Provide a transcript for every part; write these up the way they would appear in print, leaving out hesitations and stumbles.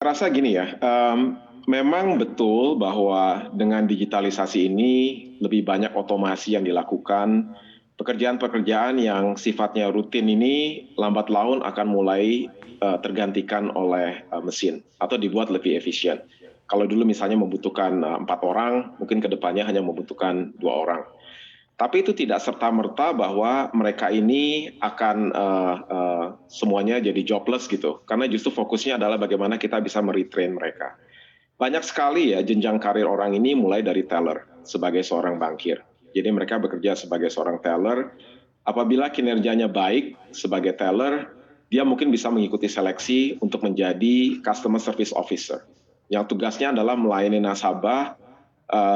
Rasa gini ya, memang betul bahwa dengan digitalisasi ini lebih banyak otomasi yang dilakukan, pekerjaan-pekerjaan yang sifatnya rutin ini lambat laun akan mulai tergantikan oleh mesin atau dibuat lebih efisien. Kalau dulu misalnya membutuhkan 4 orang, mungkin ke depannya hanya membutuhkan 2 orang. Tapi itu tidak serta-merta bahwa mereka ini akan semuanya jadi jobless gitu. Karena justru fokusnya adalah bagaimana kita bisa meretrain mereka. Banyak sekali ya jenjang karir orang ini mulai dari teller sebagai seorang bankir. Jadi mereka bekerja sebagai seorang teller. Apabila kinerjanya baik sebagai teller, dia mungkin bisa mengikuti seleksi untuk menjadi customer service officer. Yang tugasnya adalah melayani nasabah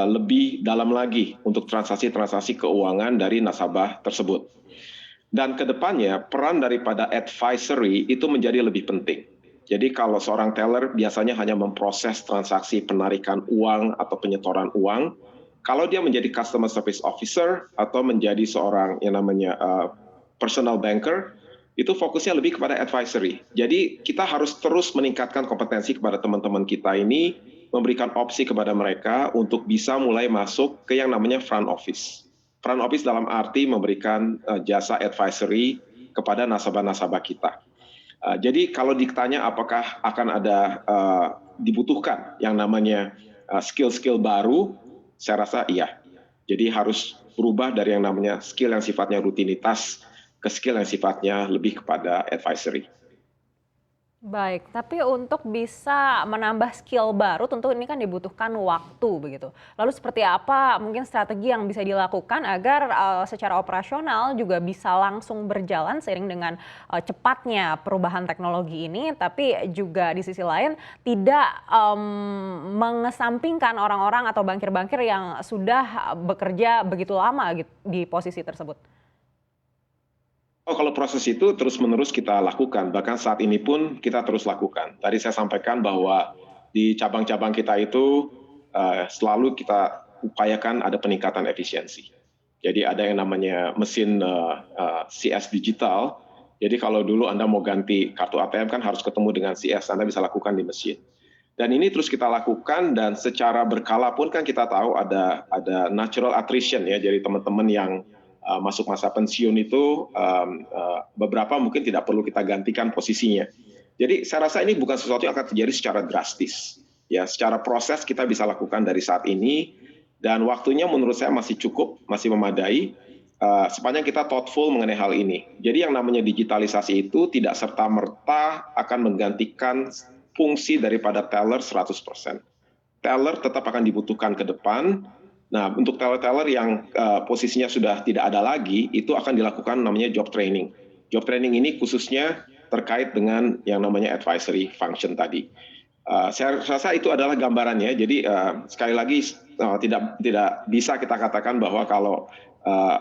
lebih dalam lagi untuk transaksi-transaksi keuangan dari nasabah tersebut. Dan kedepannya peran daripada advisory itu menjadi lebih penting. Jadi kalau seorang teller biasanya hanya memproses transaksi penarikan uang atau penyetoran uang, kalau dia menjadi customer service officer atau menjadi seorang yang namanya personal banker, itu fokusnya lebih kepada advisory. Jadi kita harus terus meningkatkan kompetensi kepada teman-teman kita ini, memberikan opsi kepada mereka untuk bisa mulai masuk ke yang namanya front office. Front office dalam arti memberikan jasa advisory kepada nasabah-nasabah kita. Jadi kalau ditanya apakah akan ada dibutuhkan yang namanya skill-skill baru, saya rasa iya. Jadi harus berubah dari yang namanya skill yang sifatnya rutinitas ke skill yang sifatnya lebih kepada advisory. Baik, tapi untuk bisa menambah skill baru tentu ini kan dibutuhkan waktu begitu. Lalu seperti apa mungkin strategi yang bisa dilakukan agar secara operasional juga bisa langsung berjalan seiring dengan cepatnya perubahan teknologi ini, tapi juga di sisi lain tidak mengesampingkan orang-orang atau bankir-bankir yang sudah bekerja begitu lama di posisi tersebut. Oh, kalau proses itu terus-menerus kita lakukan, bahkan saat ini pun kita terus lakukan. Tadi saya sampaikan bahwa di cabang-cabang kita itu selalu kita upayakan ada peningkatan efisiensi. Jadi ada yang namanya mesin CS digital. Jadi kalau dulu Anda mau ganti kartu ATM kan harus ketemu dengan CS, Anda bisa lakukan di mesin. Dan ini terus kita lakukan dan secara berkala pun kan kita tahu ada natural attrition ya, jadi teman-teman yang masuk masa pensiun itu beberapa mungkin tidak perlu kita gantikan posisinya. Jadi saya rasa ini bukan sesuatu yang akan terjadi secara drastis. Ya, secara proses kita bisa lakukan dari saat ini dan waktunya menurut saya masih cukup, masih memadai sepanjang kita thoughtful mengenai hal ini. Jadi yang namanya digitalisasi itu tidak serta-merta akan menggantikan fungsi daripada teller 100%. Teller tetap akan dibutuhkan ke depan. Nah, untuk teller-teller yang posisinya sudah tidak ada lagi, itu akan dilakukan namanya job training. Job training ini khususnya terkait dengan yang namanya advisory function tadi. Saya rasa itu adalah gambarannya. Jadi sekali lagi tidak bisa kita katakan bahwa kalau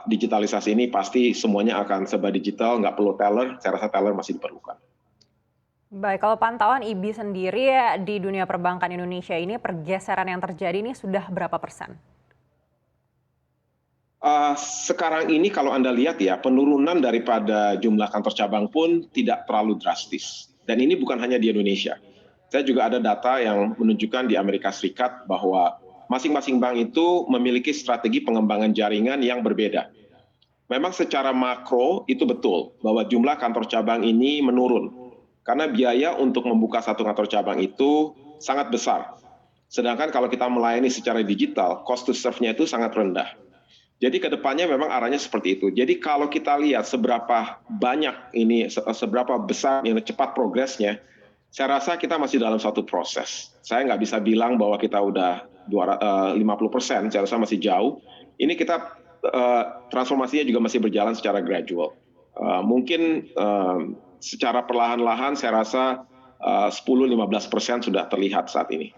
digitalisasi ini pasti semuanya akan serba digital, nggak perlu teller. Saya rasa teller masih diperlukan. Baik, kalau pantauan IBI sendiri di dunia perbankan Indonesia ini pergeseran yang terjadi ini sudah berapa persen? Sekarang ini kalau Anda lihat ya, penurunan daripada jumlah kantor cabang pun tidak terlalu drastis. Dan ini bukan hanya di Indonesia. Saya juga ada data yang menunjukkan di Amerika Serikat bahwa masing-masing bank itu memiliki strategi pengembangan jaringan yang berbeda. Memang secara makro itu betul bahwa jumlah kantor cabang ini menurun. Karena biaya untuk membuka satu kantor cabang itu sangat besar. Sedangkan kalau kita melayani secara digital, cost to serve-nya itu sangat rendah. Jadi ke depannya memang arahnya seperti itu. Jadi kalau kita lihat seberapa banyak ini, seberapa besar ini cepat progresnya, saya rasa kita masih dalam satu proses. Saya nggak bisa bilang bahwa kita udah 50%, saya rasa masih jauh. Ini kita transformasinya juga masih berjalan secara gradual. Mungkin secara perlahan-lahan saya rasa 10-15% sudah terlihat saat ini.